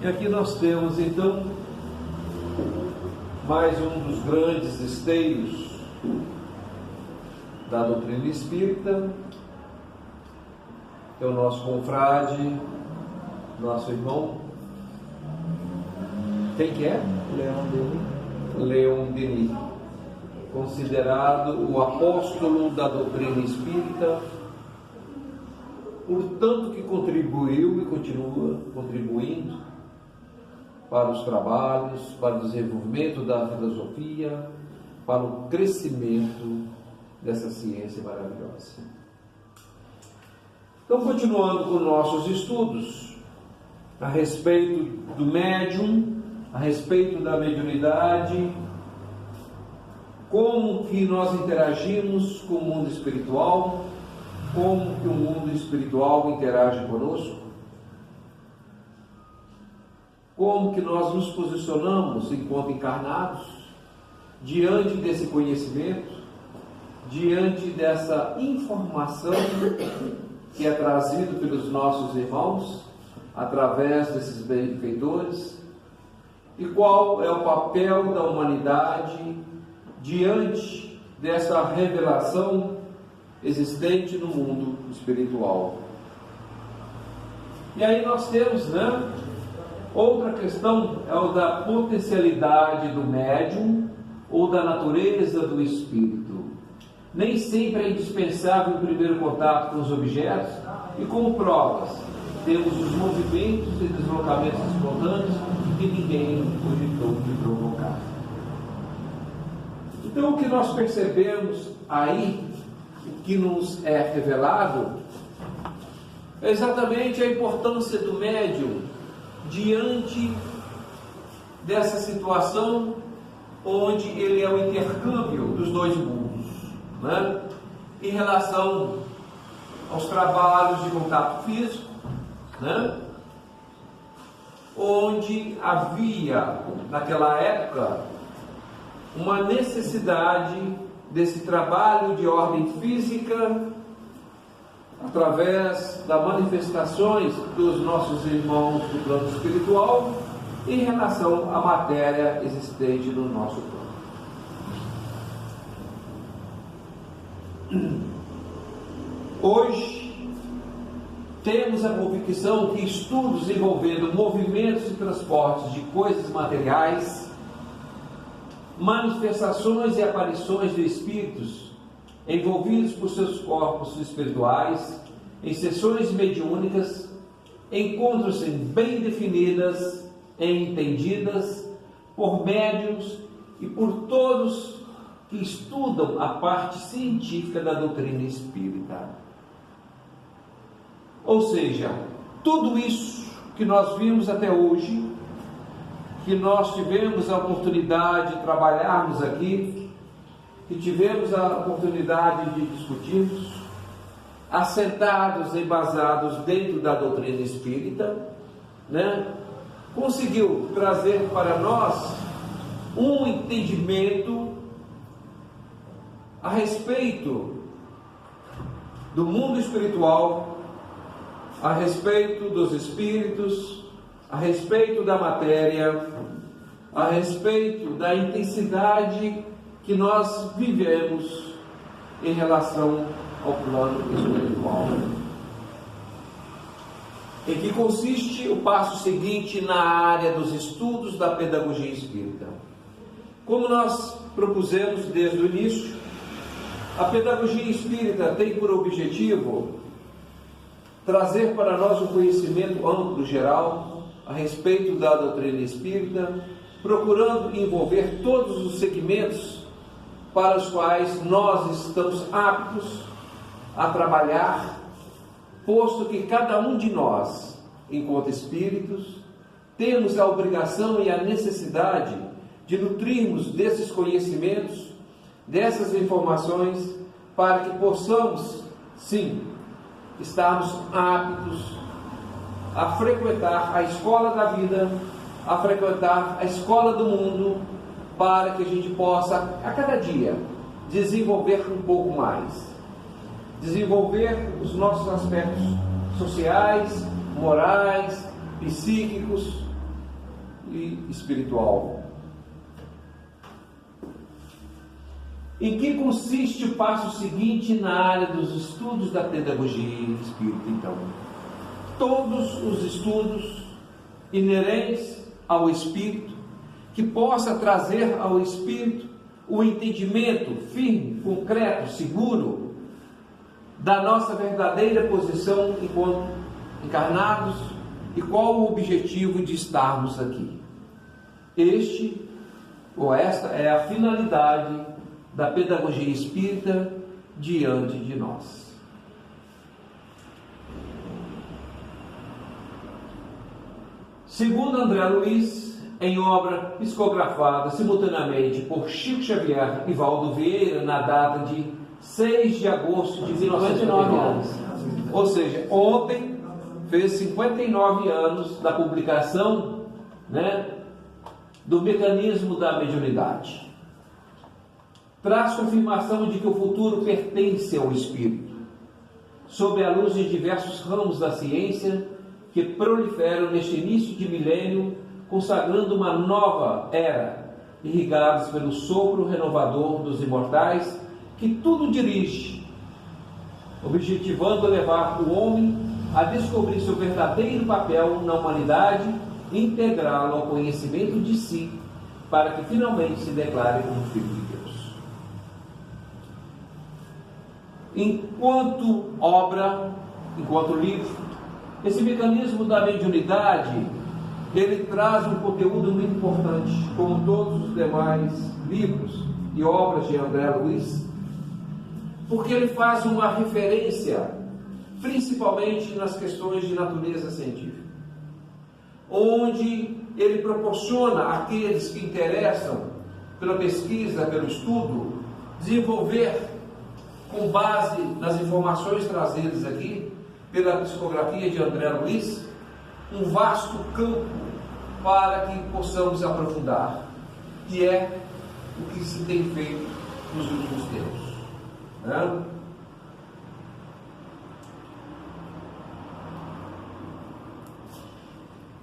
E aqui nós temos então mais um dos grandes esteios da doutrina espírita, que é o nosso confrade, nosso irmão. Quem que é? Leon Denis, considerado o apóstolo da doutrina espírita, por tanto que contribuiu e continua contribuindo para os trabalhos, para o desenvolvimento da filosofia, para o crescimento dessa ciência maravilhosa. Então, continuando com nossos estudos a respeito do médium, a respeito da mediunidade, como que nós interagimos com o mundo espiritual, como que o mundo espiritual interage conosco, como que nós nos posicionamos enquanto encarnados diante desse conhecimento, diante dessa informação que é trazido pelos nossos irmãos através desses benfeitores, e qual é o papel da humanidade diante dessa revelação existente no mundo espiritual. E aí nós temos, outra questão é o da potencialidade do médium ou da natureza do espírito. Nem sempre é indispensável o primeiro contato com os objetos, e como provas temos os movimentos e deslocamentos espontâneos que ninguém cogitou de provocar. Então, o que nós percebemos aí, o que nos é revelado, é exatamente a importância do médium diante dessa situação onde ele é o intercâmbio dos dois mundos, em relação aos trabalhos de contato físico, onde havia naquela época uma necessidade desse trabalho de ordem física através das manifestações dos nossos irmãos do plano espiritual em relação à matéria existente no nosso plano. Hoje temos a convicção que estudos envolvendo movimentos e transportes de coisas materiais, manifestações e aparições de espíritos envolvidos por seus corpos espirituais em sessões mediúnicas encontram-se bem definidas e entendidas por médiuns e por todos que estudam a parte científica da doutrina espírita. Ou seja, tudo isso que nós vimos até hoje, que nós tivemos a oportunidade de trabalharmos aqui, que tivemos a oportunidade de discutirmos, assentados e embasados dentro da doutrina espírita, conseguiu trazer para nós um entendimento a respeito do mundo espiritual, a respeito dos espíritos, a respeito da matéria, a respeito da intensidade que nós vivemos em relação ao plano espiritual. Em que consiste o passo seguinte na área dos estudos da pedagogia espírita? Como nós propusemos desde o início, a pedagogia espírita tem por objetivo trazer para nós um conhecimento amplo, geral, a respeito da doutrina espírita, procurando envolver todos os segmentos para os quais nós estamos aptos a trabalhar, posto que cada um de nós, enquanto espíritos, temos a obrigação e a necessidade de nutrirmos desses conhecimentos, dessas informações, para que possamos, sim, estarmos aptos a frequentar a escola da vida, a frequentar a escola do mundo, para que a gente possa, a cada dia, desenvolver um pouco mais, desenvolver os nossos aspectos sociais, morais, psíquicos, e espiritual. Em que consiste o passo seguinte na área dos estudos da pedagogia espírita, então? Todos os estudos inerentes ao espírito, que possa trazer ao espírito o entendimento firme, concreto, seguro da nossa verdadeira posição enquanto encarnados e qual o objetivo de estarmos aqui. Esta é a finalidade da pedagogia espírita diante de nós. Segundo André Luiz, em obra psicografada simultaneamente por Chico Xavier e Valdo Vieira, na data de 6 de agosto de 1999, ou seja, ontem fez 59 anos da publicação, do mecanismo da mediunidade. Traz confirmação de que o futuro pertence ao espírito, sob a luz de diversos ramos da ciência que proliferam neste início de milênio, consagrando uma nova era, irrigados pelo sopro renovador dos imortais, que tudo dirige, objetivando levar o homem a descobrir seu verdadeiro papel na humanidade e integrá-lo ao conhecimento de si, para que finalmente se declare como filho de Deus. Enquanto obra, enquanto livro, esse mecanismo da mediunidade, ele traz um conteúdo muito importante, como todos os demais livros e obras de André Luiz, porque ele faz uma referência principalmente nas questões de natureza científica, onde ele proporciona àqueles que interessam pela pesquisa, pelo estudo, desenvolver, com base nas informações trazidas aqui pela psicografia de André Luiz, um vasto campo para que possamos aprofundar, que é o que se tem feito nos últimos tempos.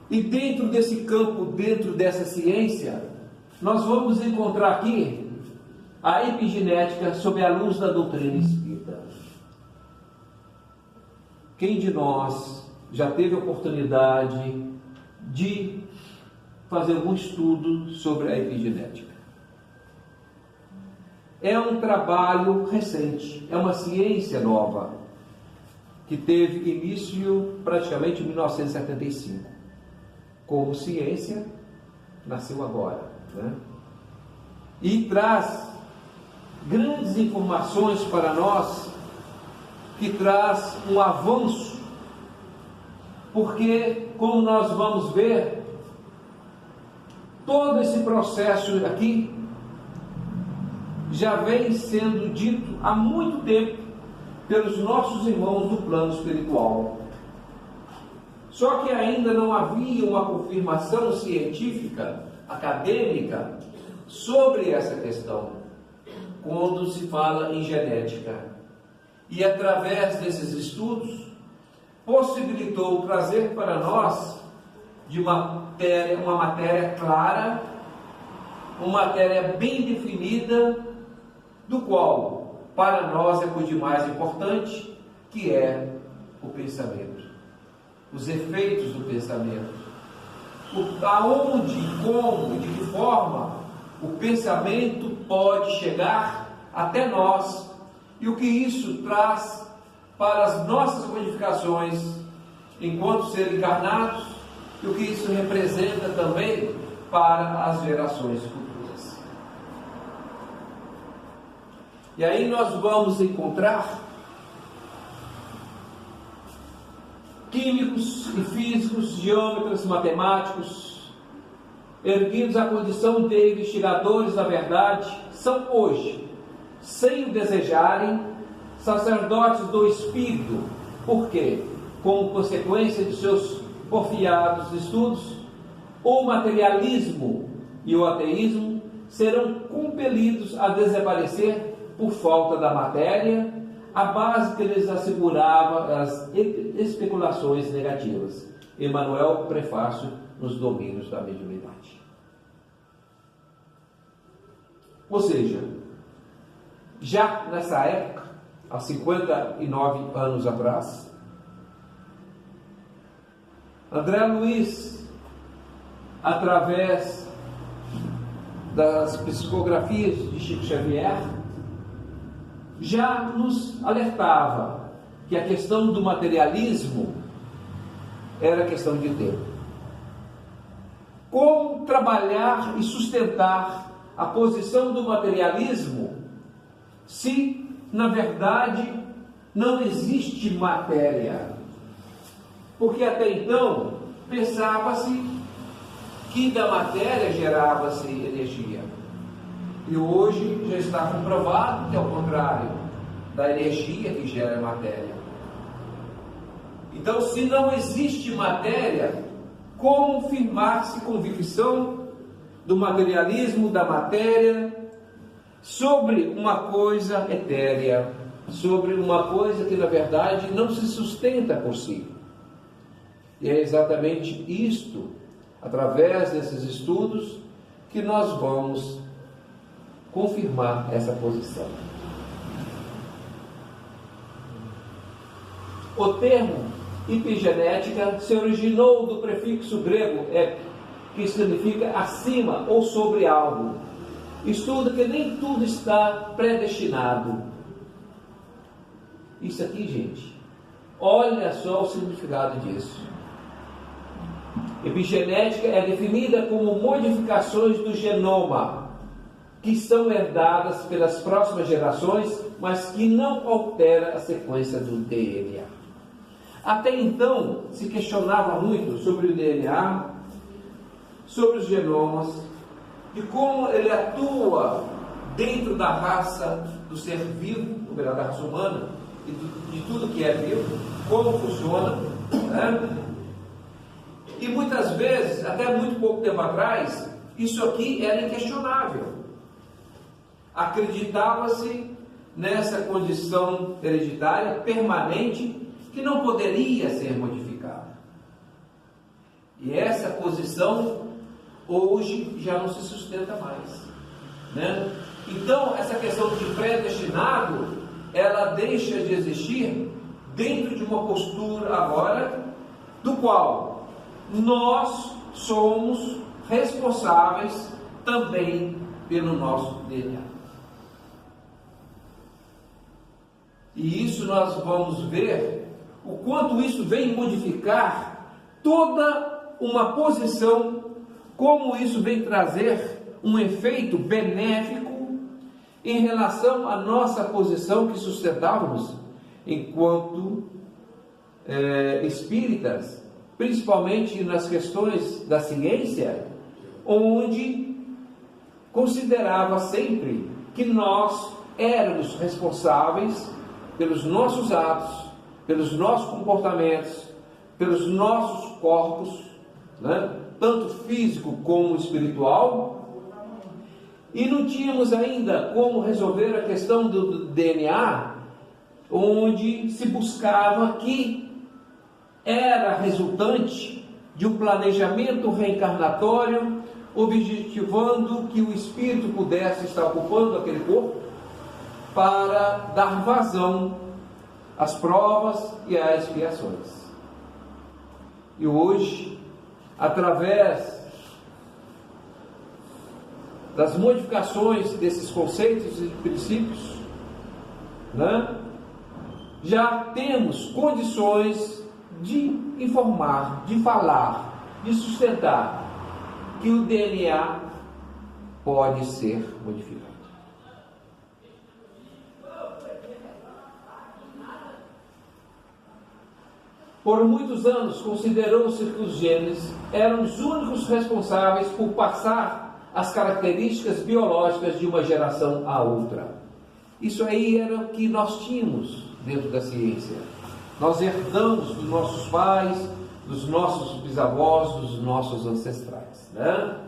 E dentro desse campo, dentro dessa ciência, nós vamos encontrar aqui a epigenética sob a luz da doutrina espírita. Quem de nós já teve a oportunidade de fazer algum estudo sobre a epigenética? É um trabalho recente, é uma ciência nova, que teve início praticamente em 1975. Como ciência, nasceu agora, e traz grandes informações para nós, que traz um avanço, porque, como nós vamos ver, todo esse processo aqui já vem sendo dito há muito tempo pelos nossos irmãos do plano espiritual. Só que ainda não havia uma confirmação científica, acadêmica, sobre essa questão, quando se fala em genética. E através desses estudos, possibilitou trazer para nós uma matéria clara, uma matéria bem definida, do qual, para nós, é o de mais importante, que é o pensamento. Os efeitos do pensamento, aonde, como e de que forma o pensamento pode chegar até nós e o que isso traz para as nossas modificações enquanto seres encarnados e o que isso representa também para as gerações futuras. E aí nós vamos encontrar químicos e físicos, geômetras, matemáticos, erguidos à condição de investigadores da verdade, são hoje, sem o desejarem, sacerdotes do Espírito. Por quê? Como consequência de seus porfiados estudos, o materialismo e o ateísmo serão compelidos a desaparecer por falta da matéria, a base que lhes assegurava as especulações negativas. Emmanuel, prefácio nos domínios da mediunidade. Ou seja, já nessa época, há 59 anos atrás, André Luiz, através das psicografias de Chico Xavier, já nos alertava que a questão do materialismo era questão de tempo. Como trabalhar e sustentar a posição do materialismo se, na verdade, não existe matéria? Porque até então pensava-se que da matéria gerava-se energia. E hoje já está comprovado que é o contrário, da energia que gera matéria. Então, se não existe matéria, como firmar-se convicção do materialismo, da matéria, sobre uma coisa etérea, sobre uma coisa que na verdade não se sustenta por si? E é exatamente isto, através desses estudos, que nós vamos confirmar essa posição. O termo epigenética se originou do prefixo grego ep, que significa acima ou sobre algo. Estuda que nem tudo está predestinado. Isso aqui, gente, olha só o significado disso. Epigenética é definida como modificações do genoma que são herdadas pelas próximas gerações, mas que não altera a sequência do DNA. Até então se questionava muito sobre o DNA, sobre os genomas, de como ele atua dentro da raça do ser vivo, ou melhor, da raça humana, e de tudo que é vivo, como funciona, né? E muitas vezes, até muito pouco tempo atrás, isso aqui era inquestionável. Acreditava-se nessa condição hereditária permanente que não poderia ser modificada. E essa posição hoje já não se sustenta mais, né? Então, essa questão de predestinado, ela deixa de existir dentro de uma postura agora do qual nós somos responsáveis também pelo nosso DNA. E isso nós vamos ver o quanto isso vem modificar toda uma posição, como isso vem trazer um efeito benéfico em relação à nossa posição que sustentávamos enquanto espíritas, principalmente nas questões da ciência, onde considerava sempre que nós éramos responsáveis pelos nossos atos, pelos nossos comportamentos, pelos nossos corpos, né? Tanto físico como espiritual, e não tínhamos ainda como resolver a questão do DNA, onde se buscava que era resultante de um planejamento reencarnatório, objetivando que o espírito pudesse estar ocupando aquele corpo para dar vazão às provas e às expiações. E hoje, através das modificações desses conceitos e princípios, né, já temos condições de informar, de falar, de sustentar que o DNA pode ser modificado. Por muitos anos considerou-se que os genes eram os únicos responsáveis por passar as características biológicas de uma geração à outra. Isso aí era o que nós tínhamos dentro da ciência. Nós herdamos dos nossos pais, dos nossos bisavós, dos nossos ancestrais, né?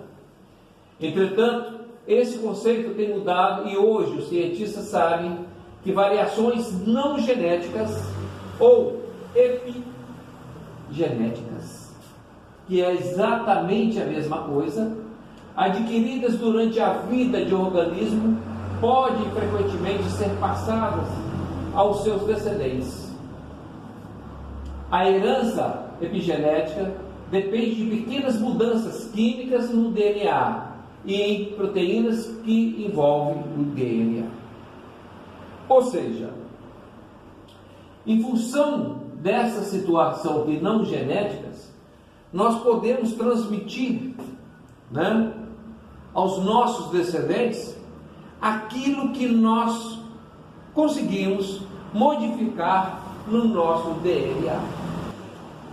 Entretanto, esse conceito tem mudado e hoje os cientistas sabem que variações não genéticas ou epigenéticas que é exatamente a mesma coisa, adquiridas durante a vida de um organismo, podem frequentemente ser passadas aos seus descendentes. A herança epigenética depende de pequenas mudanças químicas no DNA e em proteínas que envolvem o DNA. Ou seja, em função dessa situação de não genéticas, nós podemos transmitir, aos nossos descendentes aquilo que nós conseguimos modificar no nosso DNA.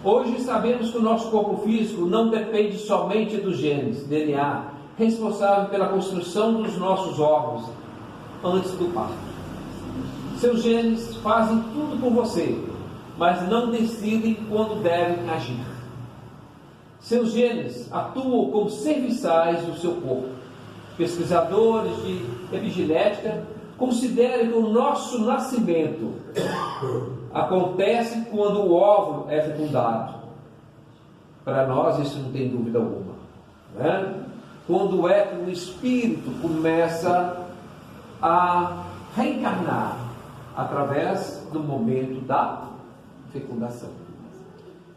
Hoje sabemos que o nosso corpo físico não depende somente dos genes, DNA, responsável pela construção dos nossos órgãos antes do parto. Seus genes fazem tudo por você, mas não decidem quando devem agir. Seus genes atuam como serviçais do seu corpo. Pesquisadores de epigenética consideram que o nosso nascimento acontece quando o óvulo é fecundado. Para nós isso não tem dúvida alguma, Quando é que o espírito começa a reencarnar através do momento da fecundação.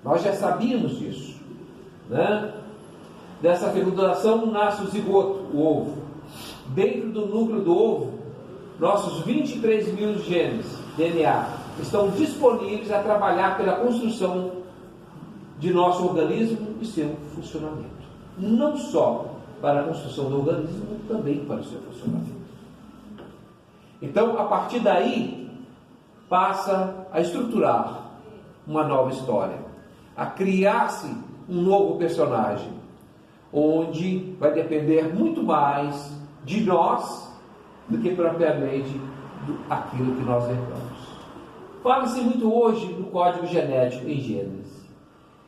Nós já sabíamos disso, Dessa fecundação nasce o zigoto, o ovo. Dentro do núcleo do ovo, nossos 23 mil genes, DNA, estão disponíveis a trabalhar pela construção de nosso organismo e seu funcionamento. Não só para a construção do organismo, também para o seu funcionamento. Então, a partir daí, passa a estruturar uma nova história, a criar-se um novo personagem, onde vai depender muito mais de nós do que propriamente aquilo que nós herdamos. Fala-se muito hoje do código genético em Gênesis.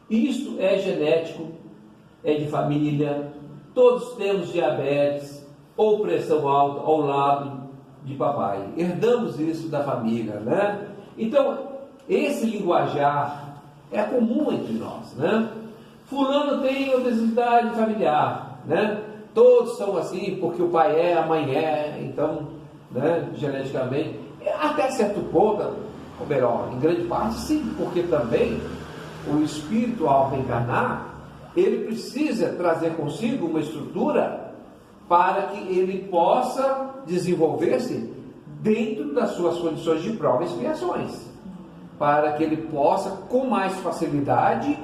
Isto é genético, é de família, todos temos diabetes ou pressão alta ao lado de papai. Herdamos isso da família, Então, esse linguajar é comum entre nós, Fulano tem obesidade familiar, Todos são assim porque o pai é, a mãe é, então, geneticamente, até certo ponto, ou melhor, em grande parte sim, porque também o espírito ao reencarnar, ele precisa trazer consigo uma estrutura para que ele possa desenvolver-se dentro das suas condições de prova e expiações, para que ele possa com mais facilidade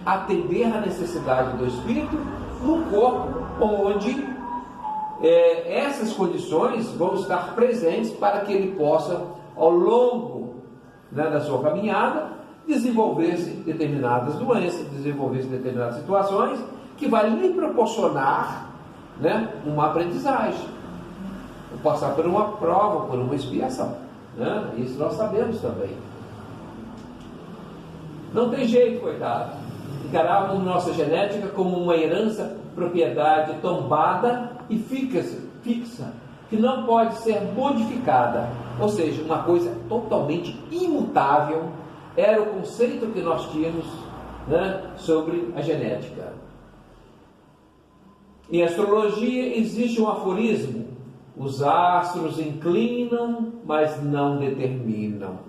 atender à necessidade do espírito no corpo, onde essas condições vão estar presentes para que ele possa, ao longo da sua caminhada, desenvolver-se determinadas doenças, desenvolver-se determinadas situações que vai lhe proporcionar uma aprendizagem, passar por uma prova, por uma expiação. Isso nós sabemos também. Não tem jeito, coitado. Encarávamos nossa genética como uma herança, propriedade tombada e fixa, que não pode ser modificada, ou seja, uma coisa totalmente imutável. Era o conceito que nós tínhamos sobre a genética. Em astrologia existe um aforismo: os astros inclinam, mas não determinam.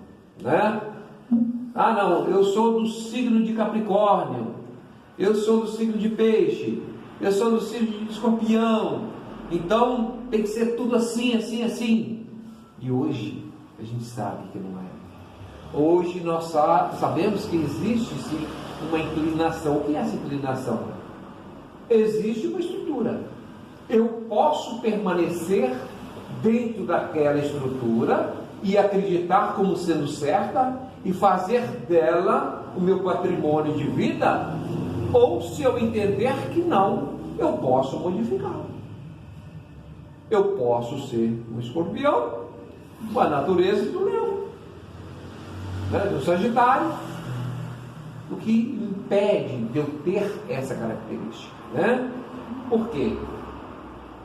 Ah, não, eu sou do signo de Capricórnio, eu sou do signo de Peixe, eu sou do signo de Escorpião, então tem que ser tudo assim, assim, assim. E hoje a gente sabe que não é. Hoje nós sabemos que existe sim uma inclinação. O que é essa inclinação? Existe uma estrutura. Eu posso permanecer dentro daquela estrutura e acreditar como sendo certa e fazer dela o meu patrimônio de vida, ou se eu entender que não, eu posso modificá-lo. Eu posso ser um escorpião com a natureza do leão, do Sagitário, o que impede de eu ter essa característica, Por quê?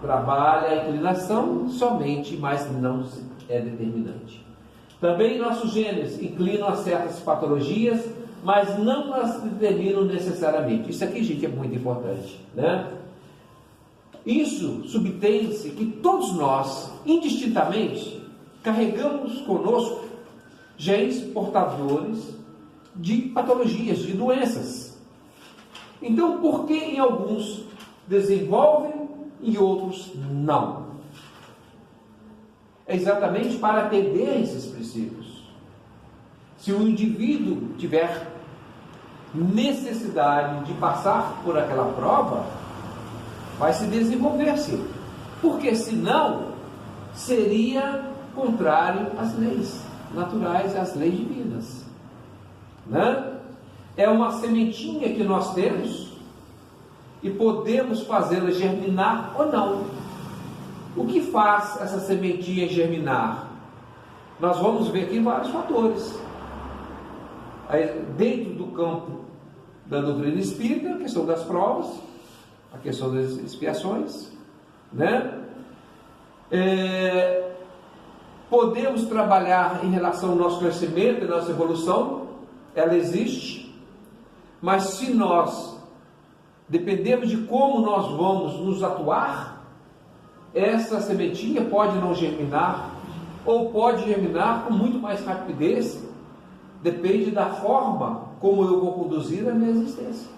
Trabalha a inclinação somente, mas não é determinante. Também nossos genes inclinam a certas patologias, mas não as determinam necessariamente. Isso aqui, gente, é muito importante, né? Isso subtende-se que todos nós, indistintamente, carregamos conosco genes portadores de patologias, de doenças. Então, por que em alguns desenvolvem e outros não? É exatamente para atender esses princípios. Se o indivíduo tiver necessidade de passar por aquela prova, vai se desenvolver-se, porque senão seria contrário às leis naturais, às leis divinas, né? É uma sementinha que nós temos e podemos fazê-la germinar ou não. O que faz essa sementinha germinar? Nós vamos ver aqui vários fatores. Aí, dentro do campo da doutrina espírita, a questão das provas, a questão das expiações, né? Podemos trabalhar em relação ao nosso crescimento e nossa evolução, ela existe, mas se nós dependemos de como nós vamos nos atuar, essa sementinha pode não germinar, ou pode germinar com muito mais rapidez, depende da forma como eu vou conduzir a minha existência.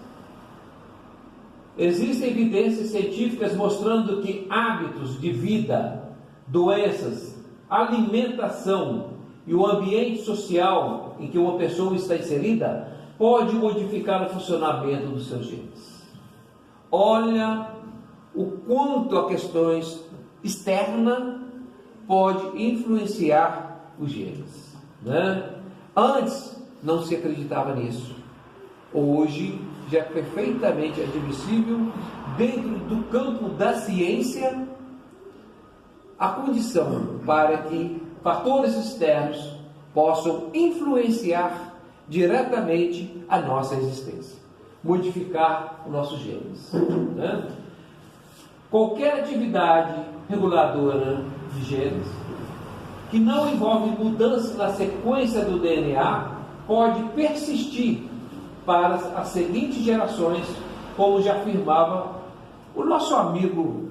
Existem evidências científicas mostrando que hábitos de vida, doenças, alimentação e o ambiente social em que uma pessoa está inserida pode modificar o funcionamento dos seus genes. Olha o quanto a questões externas pode influenciar os genes, né? Antes não se acreditava nisso. Hoje já é perfeitamente admissível, dentro do campo da ciência, a condição para que fatores externos possam influenciar diretamente a nossa existência, modificar os nossos genes, né? Qualquer atividade reguladora de genes que não envolve mudança na sequência do DNA pode persistir para as seguintes gerações, como já afirmava o nosso amigo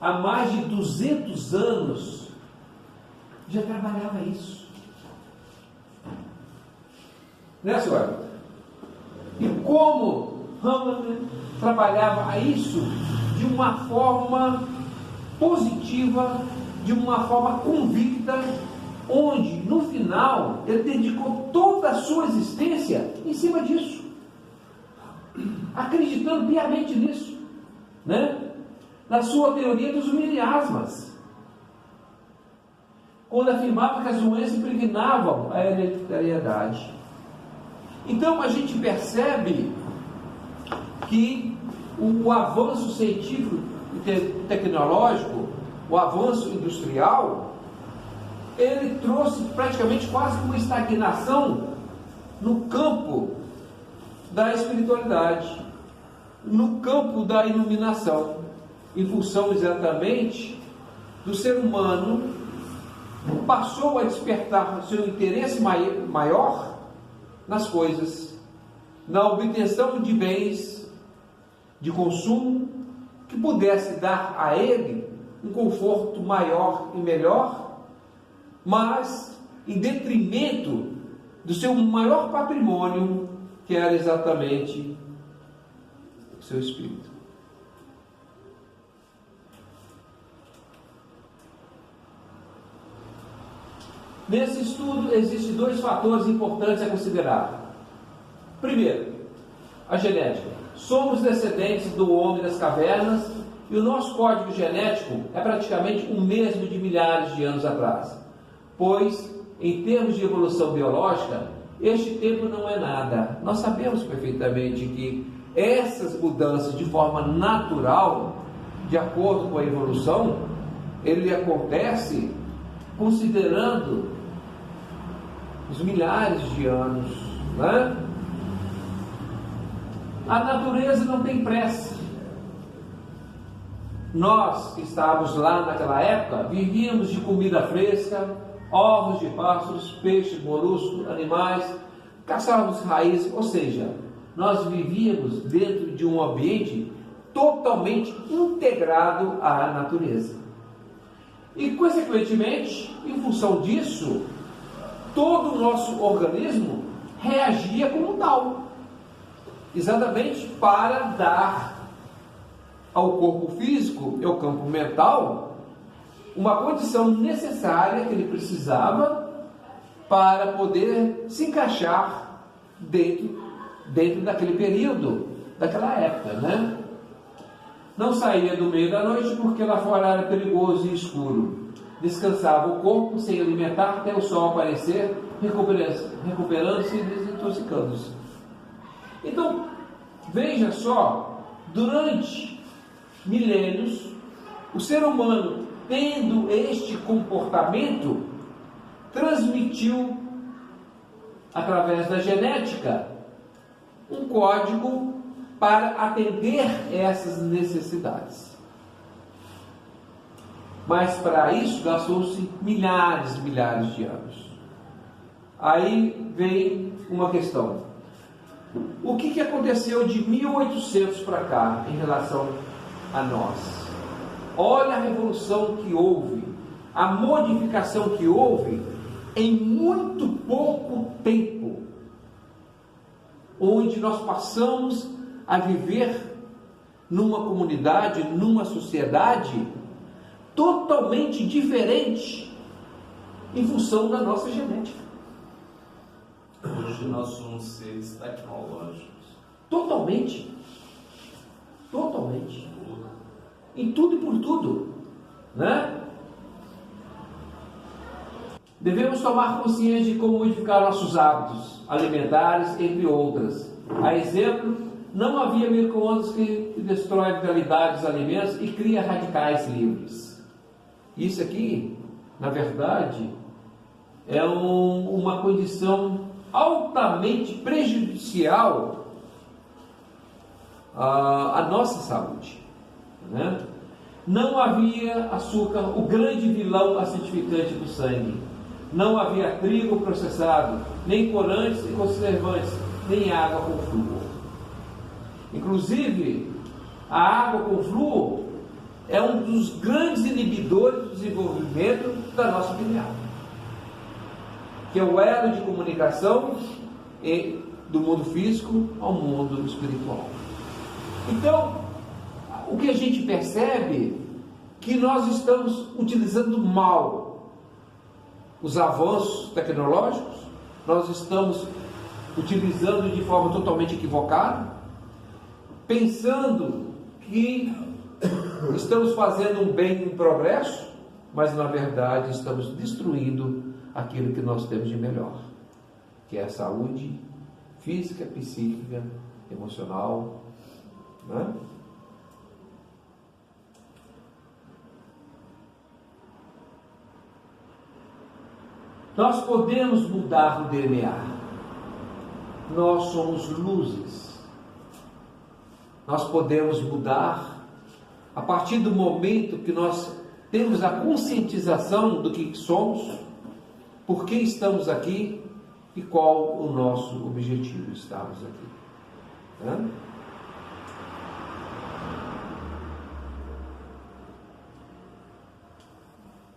há mais de 200 anos, já trabalhava isso, né, senhora? E como Hammer trabalhava isso de uma forma positiva, de uma forma convicta, onde no final ele dedicou toda a sua existência em cima disso, acreditando piamente nisso, né? Na sua teoria dos miasmas, quando afirmava que as doenças impregnavam a hereditariedade. Então a gente percebe que o avanço científico e tecnológico, o avanço industrial, ele trouxe praticamente quase uma estagnação no campo da espiritualidade, no campo da iluminação, em função exatamente do ser humano passou a despertar seu interesse maior nas coisas, na obtenção de bens de consumo que pudesse dar a ele um conforto maior e melhor, mas em detrimento do seu maior patrimônio, que era exatamente o seu espírito. Nesse estudo existem dois fatores importantes a considerar. Primeiro, a genética. Somos descendentes do homem das cavernas e o nosso código genético é praticamente o mesmo de milhares de anos atrás, pois, em termos de evolução biológica, este tempo não é nada. Nós sabemos perfeitamente que essas mudanças de forma natural, de acordo com a evolução, ele acontece considerando os milhares de anos, né? A natureza não tem pressa. Nós que estávamos lá naquela época, vivíamos de comida fresca, ovos de pássaros, peixes, moluscos, animais, caçávamos raízes, ou seja, nós vivíamos dentro de um ambiente totalmente integrado à natureza. E, consequentemente, em função disso, todo o nosso organismo reagia como tal, exatamente para dar ao corpo físico e ao campo mental uma condição necessária que ele precisava para poder se encaixar dentro daquele período, daquela época, né? Não saía do meio da noite porque lá fora era perigoso e escuro. Descansava o corpo sem alimentar até o sol aparecer, recuperando-se e desintoxicando-se. Então, veja só, durante milênios, o ser humano, tendo este comportamento, transmitiu, através da genética, um código para atender essas necessidades. Mas para isso gastou-se milhares e milhares de anos. Aí vem uma questão. O que aconteceu de 1800 para cá em relação a nós? Olha a revolução que houve, a modificação que houve em muito pouco tempo, onde nós passamos a viver numa comunidade, numa sociedade totalmente diferente em função da nossa genética. Hoje nós somos seres tecnológicos. Totalmente. Em tudo e por tudo, né? Devemos tomar consciência de como modificar nossos hábitos alimentares, entre outras. A exemplo, não havia micro-ondas que destrói a vitalidade dos alimentos e cria radicais livres. Isso aqui, na verdade, é uma condição altamente prejudicial à nossa saúde, né? Não havia açúcar, o grande vilão acidificante do sangue. Não havia trigo processado, nem corantes e conservantes, nem água com flúor. Inclusive, a água com flúor é um dos grandes inibidores do desenvolvimento da nossa pineal, que é o elo de comunicação do mundo físico ao mundo espiritual. Então, o que a gente percebe que nós estamos utilizando mal os avanços tecnológicos, nós estamos utilizando de forma totalmente equivocada, pensando que estamos fazendo um bem, um progresso, mas na verdade estamos destruindo aquilo que nós temos de melhor, que é a saúde física, psíquica, emocional, né? Nós podemos mudar o DNA. Nós somos luzes. Nós podemos mudar a partir do momento que nós temos a conscientização do que somos, por que estamos aqui e qual o nosso objetivo de estarmos aqui. Né?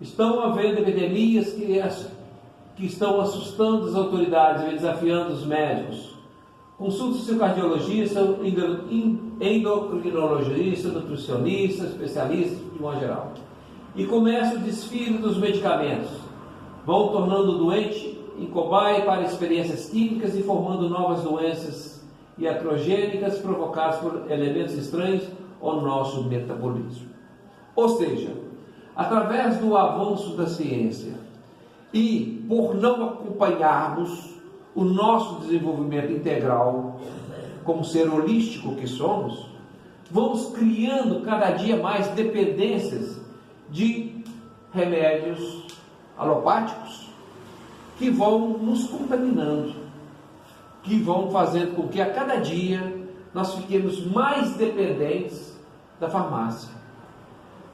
Estão havendo epidemias que estão assustando as autoridades e desafiando os médicos. Consulte seu cardiologista, endocrinologista, nutricionista, especialista de modo geral. E começa o desfile dos medicamentos. Vão tornando o doente em cobaia para experiências químicas e formando novas doenças iatrogênicas provocadas por elementos estranhos ao nosso metabolismo. Ou seja, através do avanço da ciência e por não acompanharmos o nosso desenvolvimento integral como ser holístico que somos, vamos criando cada dia mais dependências de remédios alopáticos que vão nos contaminando, que vão fazendo com que a cada dia nós fiquemos mais dependentes da farmácia,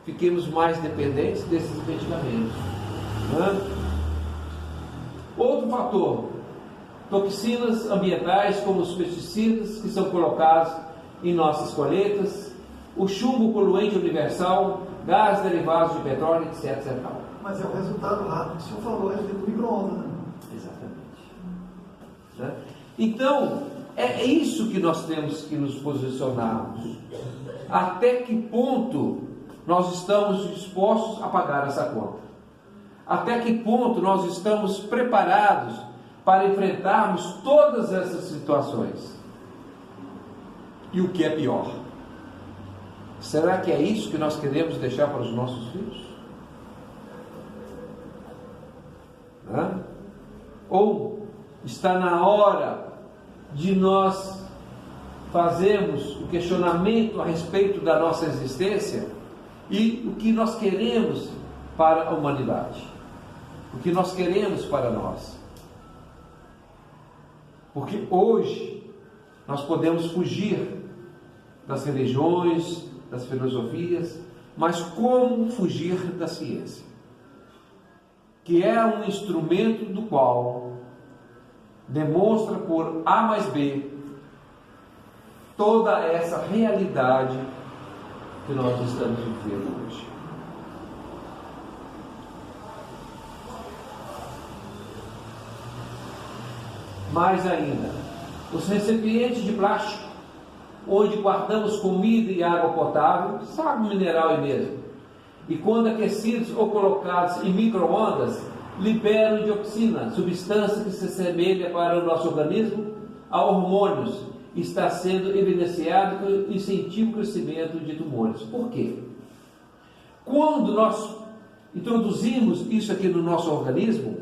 fiquemos mais dependentes desses medicamentos, né? Outro fator, toxinas ambientais como os pesticidas que são colocados em nossas colheitas, o chumbo poluente universal, gás derivados de petróleo, etc. Mas é o resultado rápido que o senhor falou, é do micro-ondas, né? Exatamente. Né? Então, é isso que nós temos que nos posicionarmos. Até que ponto nós estamos dispostos a pagar essa conta? Até que ponto nós estamos preparados para enfrentarmos todas essas situações? E o que é pior? Será que é isso que nós queremos deixar para os nossos filhos? Hã? Ou está na hora de nós fazermos o questionamento a respeito da nossa existência e o que nós queremos para a humanidade? O que nós queremos para nós? Porque hoje nós podemos fugir das religiões, das filosofias, mas como fugir da ciência? Que é um instrumento do qual demonstra por A mais B toda essa realidade que nós estamos vivendo hoje. Mais ainda, os recipientes de plástico, onde guardamos comida e água potável, água mineral e mesmo, e quando aquecidos ou colocados em micro-ondas, liberam dioxina, substância que se assemelha para o nosso organismo a hormônios, e está sendo evidenciado que incentiva o crescimento de tumores. Por quê? Quando nós introduzimos isso aqui no nosso organismo,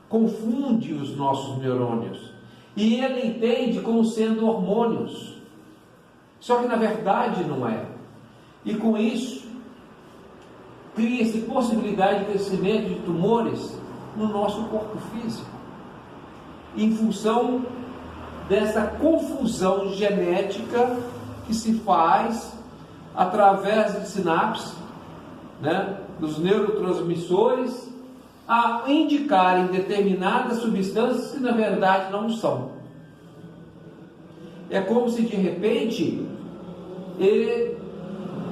confunde os nossos neurônios, e ele entende como sendo hormônios. Só que na verdade não é. E com isso, cria-se possibilidade de crescimento de tumores no nosso corpo físico, em função dessa confusão genética que se faz através de sinapses, né, dos neurotransmissores, a indicarem determinadas substâncias que na verdade não são. É como se de repente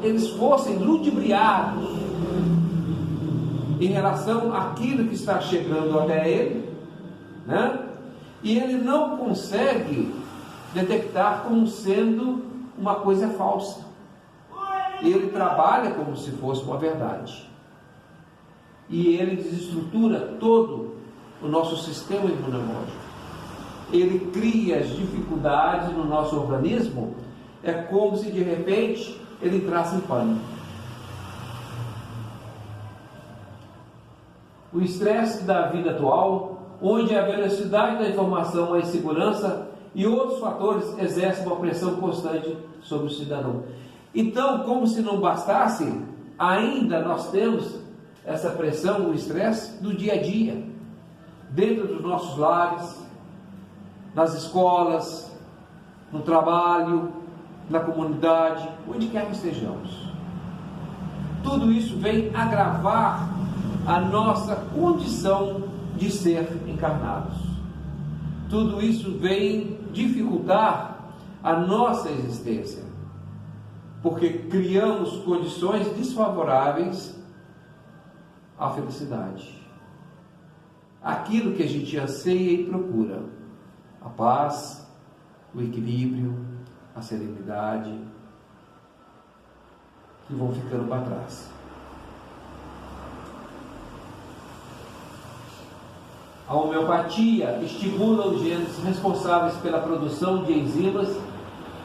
eles fossem ludibriados em relação àquilo que está chegando até ele, né? E ele não consegue detectar como sendo uma coisa falsa. Ele trabalha como se fosse uma verdade. E ele desestrutura todo o nosso sistema imunológico. Ele cria as dificuldades no nosso organismo. É como se de repente ele entrasse em pânico. O estresse da vida atual, onde a velocidade da informação, a insegurança e outros fatores exercem uma pressão constante sobre o cidadão. Então, como se não bastasse, ainda nós temos essa pressão, o estresse do dia a dia, dentro dos nossos lares, nas escolas, no trabalho, na comunidade, onde quer que estejamos. Tudo isso vem agravar a nossa condição de ser encarnados. Tudo isso vem dificultar a nossa existência, porque criamos condições desfavoráveis à felicidade. Aquilo que a gente anseia e procura, a paz, o equilíbrio, a serenidade, que vão ficando para trás. A homeopatia estimula os genes responsáveis pela produção de enzimas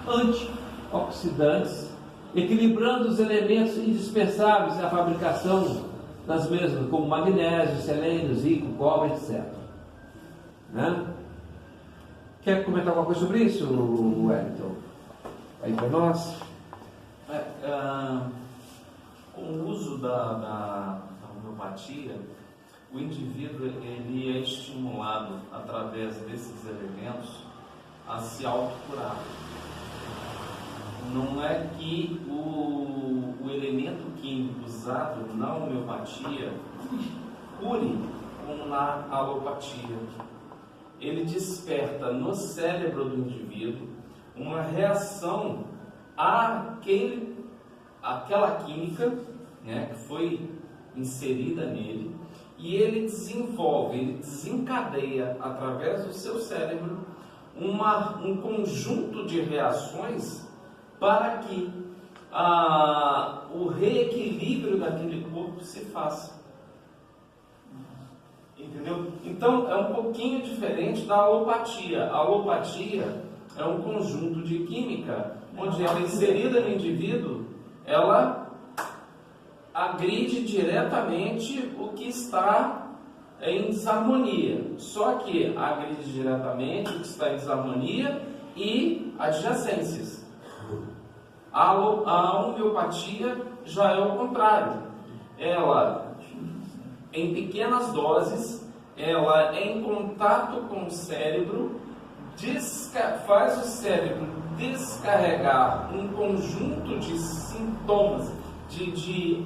antioxidantes, equilibrando os elementos indispensáveis à fabricação das mesmas, como magnésio, selênio, zinco, cobre, etc. Né? Quer comentar alguma coisa sobre isso, Wellington? Aí para nós? Com o uso da homeopatia, o indivíduo ele é estimulado através desses elementos a se autocurar. Não é que o elemento químico usado na homeopatia cure como na alopatia. ele desperta no cérebro do indivíduo uma reação àquela química, né, que foi inserida nele, e ele desenvolve, ele desencadeia através do seu cérebro um conjunto de reações para que o reequilíbrio daquele corpo se faça. Entendeu? Então é um pouquinho diferente da alopatia. A alopatia é um conjunto de química onde ela é inserida no indivíduo, ela agride diretamente o que está em desarmonia. Só que agride diretamente o que está em desarmonia e adjacências. A homeopatia já é o contrário. Ela, em pequenas doses, ela em contato com o cérebro, faz o cérebro descarregar um conjunto de sintomas, de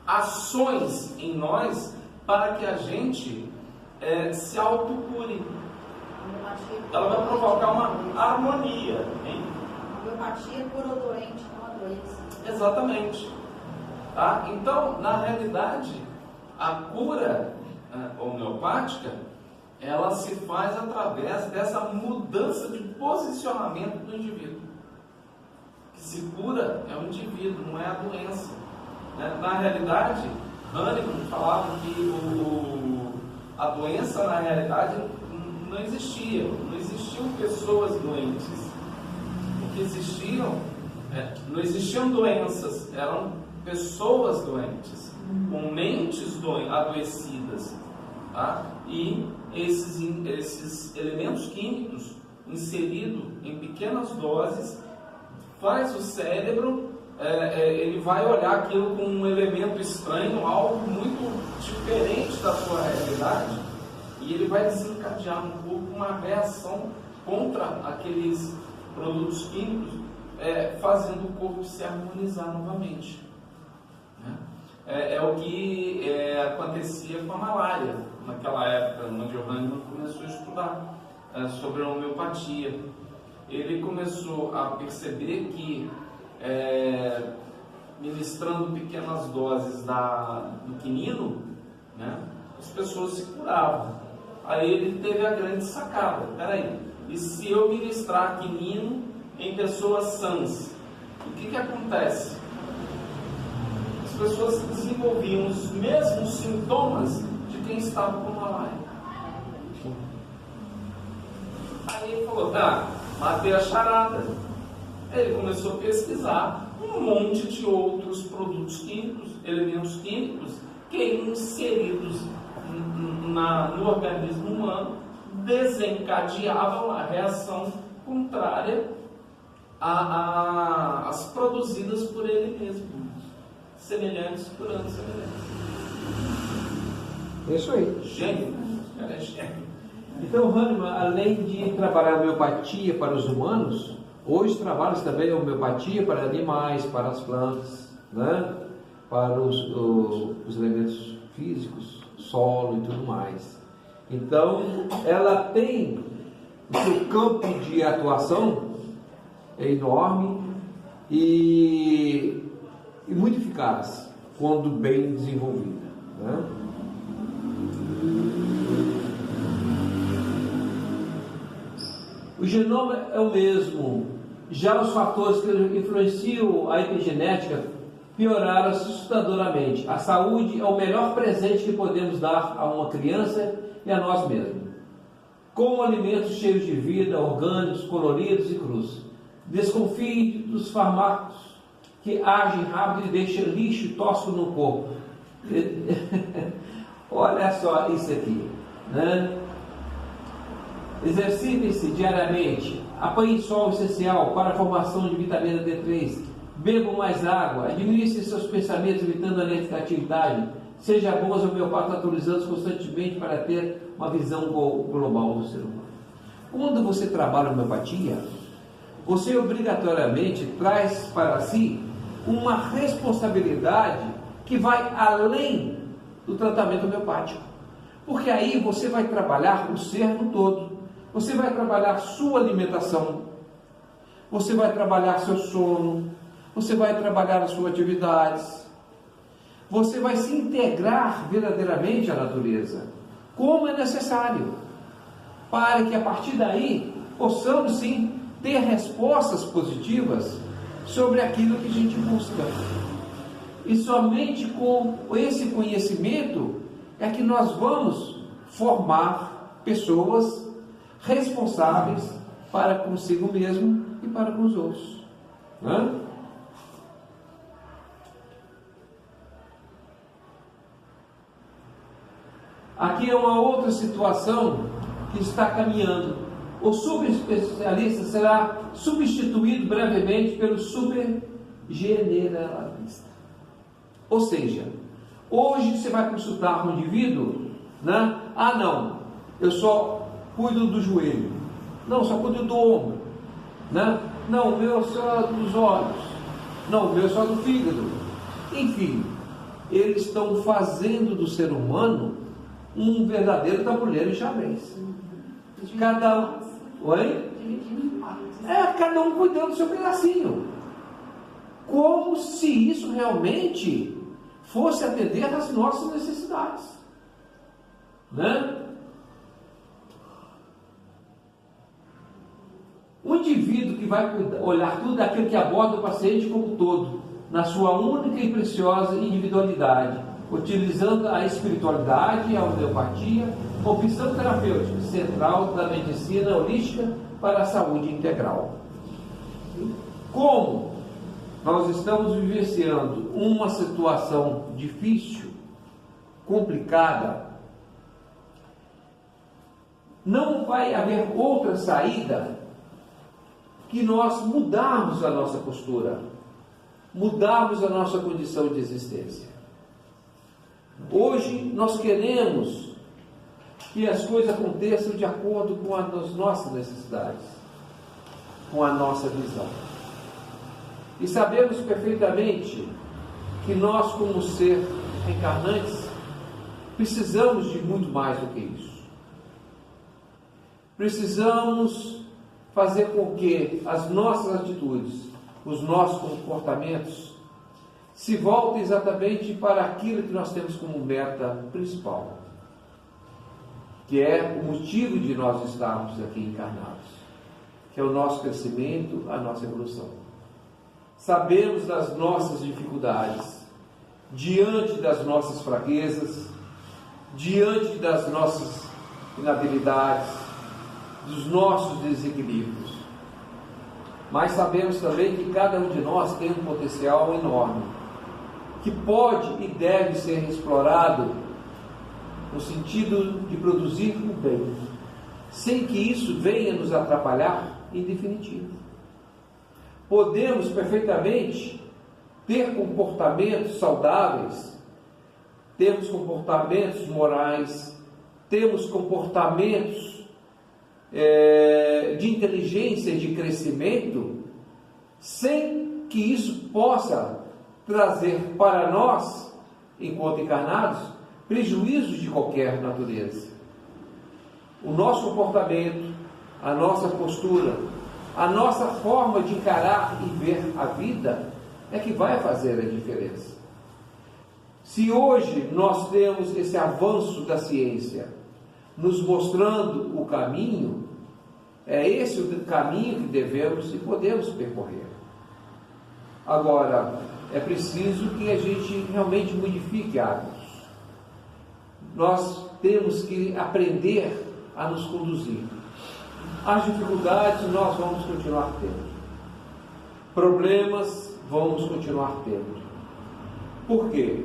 ações em nós, para que a gente se autocure. Ela vai provocar uma harmonia. A homeopatia cura o doente, não a doença. Exatamente. Tá? Então, na realidade, a cura homeopática, ela se faz através dessa mudança de posicionamento do indivíduo. O que se cura é o indivíduo, não é a doença. Na realidade, Hahnemann falava que a doença, na realidade, não existia. Não existiam pessoas doentes. O que existiam, não existiam doenças, eram pessoas doentes, com mentes adoecidas. Tá? E esses elementos químicos inseridos em pequenas doses faz o cérebro, ele vai olhar aquilo como um elemento estranho, algo muito diferente da sua realidade, e ele vai desencadear no corpo uma reação contra aqueles produtos químicos, fazendo o corpo se harmonizar novamente. É o que acontecia com a malária, naquela época, onde o Hahnemann começou a estudar sobre a homeopatia. Ele começou a perceber que, ministrando pequenas doses do quinino, né, as pessoas se curavam. Aí ele teve a grande sacada: peraí, e se eu ministrar quinino em pessoas sãs, o que acontece? As pessoas desenvolviam os mesmos sintomas de quem estava com malária. Aí ele falou: tá, matei a charada. Ele começou a pesquisar um monte de outros produtos químicos, elementos químicos, que inseridos no organismo humano desencadeavam a reação contrária às produzidas por ele mesmo. Semelhantes curando semelhantes. É isso aí. Gênio. Cara, é gênio. Então, Hahnemann, além de trabalhar a homeopatia para os humanos, hoje trabalha também a homeopatia para animais, para as plantas, né? Para os elementos físicos, solo e tudo mais. Então, ela tem o seu campo de atuação enorme e muito eficaz, quando bem desenvolvida, né? O genoma é o mesmo, já os fatores que influenciam a epigenética pioraram assustadoramente. A saúde é o melhor presente que podemos dar a uma criança e a nós mesmos. Como alimentos cheios de vida, orgânicos, coloridos e crus. Desconfie dos fármacos que agem rápido e deixam lixo tóxico no corpo. Olha só isso aqui, né? Exercitem-se diariamente, apanhem sol essencial para a formação de vitamina D3, bebam mais água, administrem seus pensamentos evitando a negatividade, seja bons homeopatas atualizando constantemente para ter uma visão global do ser humano. Quando você trabalha homeopatia, você obrigatoriamente traz para si uma responsabilidade que vai além do tratamento homeopático, porque aí você vai trabalhar o ser no todo. Você vai trabalhar sua alimentação, você vai trabalhar seu sono, você vai trabalhar as suas atividades, você vai se integrar verdadeiramente à natureza, como é necessário, para que a partir daí possamos sim ter respostas positivas sobre aquilo que a gente busca. E somente com esse conhecimento é que nós vamos formar pessoas responsáveis para consigo mesmo e para com os outros. Aqui é uma outra situação que está caminhando. O superespecialista será substituído brevemente pelo supergeneralista. Ou seja, hoje você vai consultar um indivíduo, né? Ah, não, eu só cuido do joelho. Não, só cuido do ombro, né? Não, o meu só dos olhos. Não, o meu só do fígado. Enfim, eles estão fazendo do ser humano um verdadeiro tabuleiro de xadrez. Cada um... Oi? Cada um cuidando do seu pedacinho. Como se isso realmente fosse atender às nossas necessidades, né? O indivíduo que vai olhar tudo é aquele que aborda o paciente como todo, na sua única e preciosa individualidade, utilizando a espiritualidade e a homeopatia, opção terapêutica central da medicina holística para a saúde integral. Como nós estamos vivenciando uma situação difícil, complicada, não vai haver outra saída que nós mudarmos a nossa postura, mudarmos a nossa condição de existência. Hoje nós queremos que as coisas aconteçam de acordo com as nossas necessidades, com a nossa visão. E sabemos perfeitamente que nós, como ser reencarnantes, precisamos de muito mais do que isso. Precisamos fazer com que as nossas atitudes, os nossos comportamentos, se voltem exatamente para aquilo que nós temos como meta principal, que é o motivo de nós estarmos aqui encarnados, que é o nosso crescimento, a nossa evolução. Sabemos das nossas dificuldades, diante das nossas fraquezas, diante das nossas inabilidades, dos nossos desequilíbrios. Mas sabemos também que cada um de nós tem um potencial enorme, que pode e deve ser explorado no sentido de produzir o bem, sem que isso venha nos atrapalhar em definitivo. Podemos perfeitamente ter comportamentos saudáveis, temos comportamentos morais, temos comportamentos de inteligência e de crescimento, sem que isso possa trazer para nós, enquanto encarnados, prejuízos de qualquer natureza. O nosso comportamento, a nossa postura, a nossa forma de encarar e ver a vida é que vai fazer a diferença. Se hoje nós temos esse avanço da ciência nos mostrando o caminho, é esse o caminho que devemos e podemos percorrer. Agora, é preciso que a gente realmente modifique hábitos. Nós temos que aprender a nos conduzir. As dificuldades nós vamos continuar tendo. Problemas vamos continuar tendo. Por quê?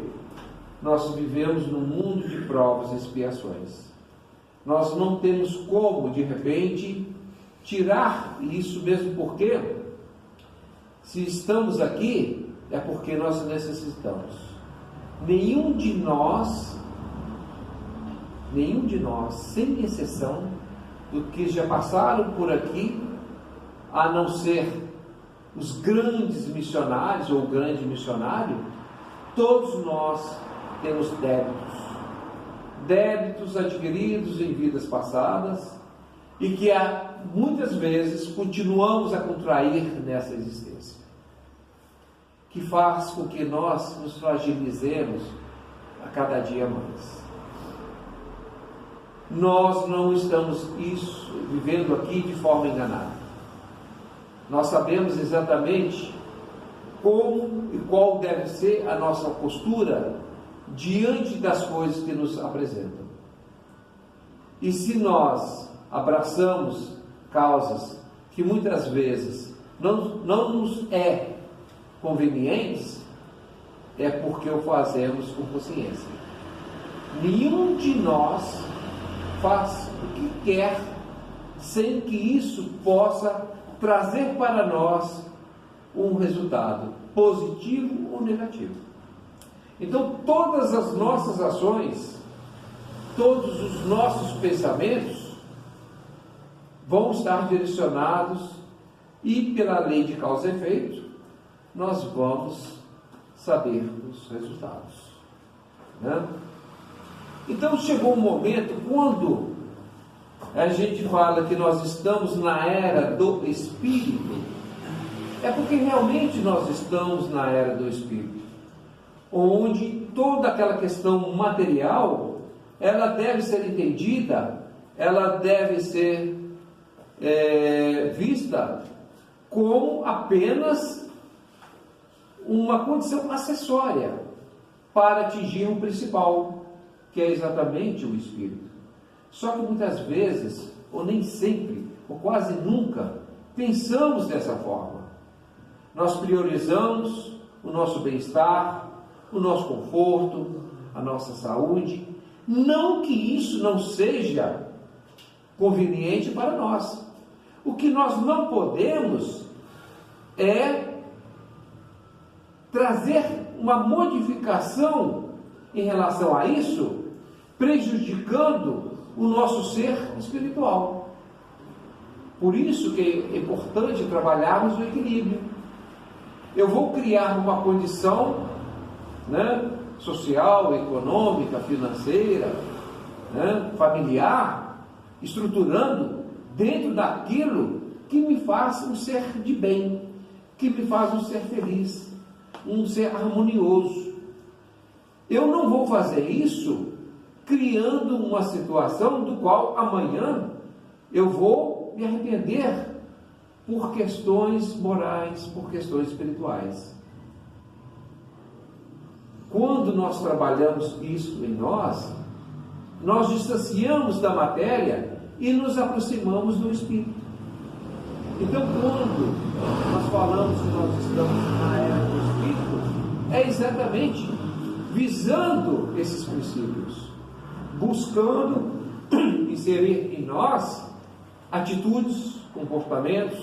Nós vivemos num mundo de provas e expiações. Nós não temos como, de repente, tirar isso, mesmo porque, se estamos aqui, é porque nós necessitamos. Nenhum de nós, sem exceção, do que já passaram por aqui, a não ser os grandes missionários ou o grande missionário, todos nós temos débitos adquiridos em vidas passadas e que muitas vezes continuamos a contrair nessa existência, que faz com que nós nos fragilizemos a cada dia mais. Nós não estamos vivendo aqui de forma enganada. Nós sabemos exatamente como e qual deve ser a nossa postura diante das coisas que nos apresentam. E se nós abraçamos causas que muitas vezes não nos é convenientes, é porque o fazemos com consciência. Nenhum de nós faz o que quer sem que isso possa trazer para nós um resultado positivo ou negativo. Então, todas as nossas ações, todos os nossos pensamentos vão estar direcionados, e pela lei de causa e efeito, nós vamos saber os resultados, né? Então chegou um momento quando a gente fala que nós estamos na era do Espírito, é porque realmente nós estamos na era do Espírito, onde toda aquela questão material, ela deve ser entendida, ela deve ser vista como apenas uma condição acessória para atingir o principal, que é exatamente o Espírito. Só que muitas vezes, ou nem sempre, ou quase nunca, pensamos dessa forma. Nós priorizamos o nosso bem-estar, o nosso conforto, a nossa saúde. Não que isso não seja conveniente para nós. O que nós não podemos é trazer uma modificação em relação a isso, prejudicando o nosso ser espiritual. Por isso que é importante trabalharmos o equilíbrio. Eu vou criar uma condição, né, social, econômica, financeira, né, familiar, estruturando dentro daquilo que me faz um ser de bem, que me faz um ser feliz, um ser harmonioso. Eu não vou fazer isso criando uma situação do qual amanhã eu vou me arrepender por questões morais, por questões espirituais. Quando nós trabalhamos isso em nós, nós distanciamos da matéria e nos aproximamos do Espírito. Então, quando nós falamos que nós estamos na era do Espírito, é exatamente visando esses princípios, buscando inserir em nós atitudes, comportamentos,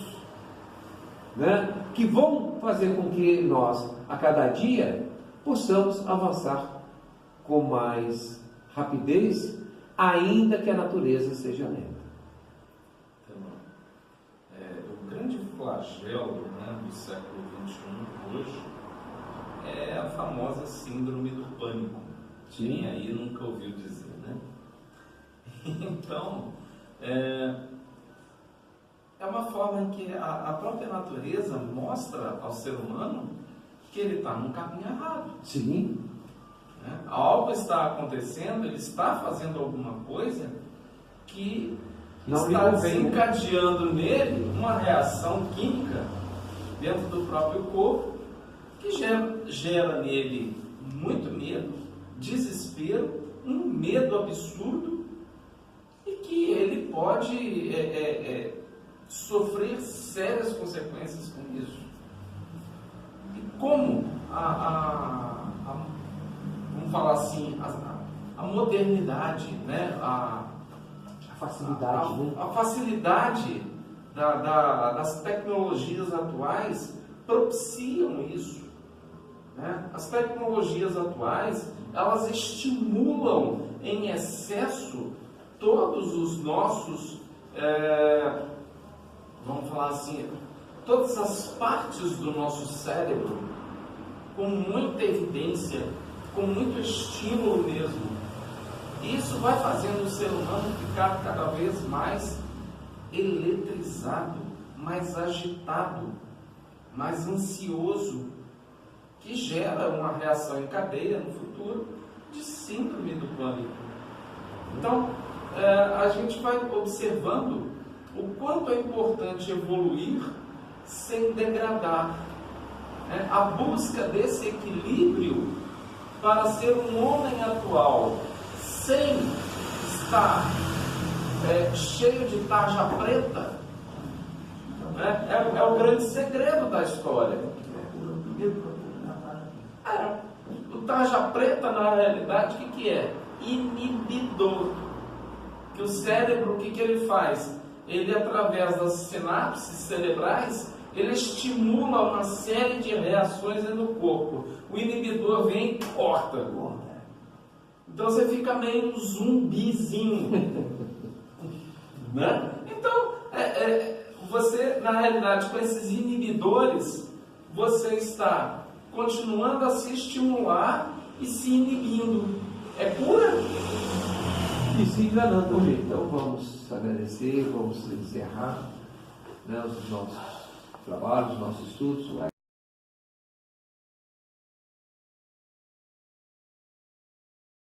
né, que vão fazer com que nós, a cada dia, possamos avançar com mais rapidez, ainda que a natureza seja lenta. O grande flagelo, né, do século XXI hoje é a famosa síndrome do pânico. Quem aí nunca ouviu dizer, né? Então, é uma forma em que a própria natureza mostra ao ser humano que ele está num caminho errado. Sim. Né? Algo está acontecendo, ele está fazendo alguma coisa que não está desencadeando nele uma reação química dentro do próprio corpo que gera nele muito medo, desespero, um medo absurdo, e que ele pode sofrer sérias consequências com isso. E como vamos falar assim, a modernidade, né? a facilidade das tecnologias atuais propiciam isso, né? As tecnologias atuais, elas estimulam em excesso todos os nossos, vamos falar assim, todas as partes do nosso cérebro, com muita evidência, com muito estímulo mesmo. Isso vai fazendo o ser humano ficar cada vez mais eletrizado, mais agitado, mais ansioso, que gera uma reação em cadeia no futuro de síndrome do pânico. Então, a gente vai observando o quanto é importante evoluir sem degradar. A busca desse equilíbrio para ser um homem atual, sem estar cheio de tarja preta, é o grande segredo da história. O tarja preta, na realidade, o que é? Inibidor. Que o cérebro, o que ele faz? Ele, através das sinapses cerebrais, ele estimula uma série de reações no corpo. O inibidor vem e corta. Então você fica meio zumbizinho. Né? Então, você, na realidade, com esses inibidores, você está continuando a se estimular e se inibindo. É cura? E se enganando. Então vamos agradecer, vamos encerrar, né, os nossos trabalhos, os nossos estudos.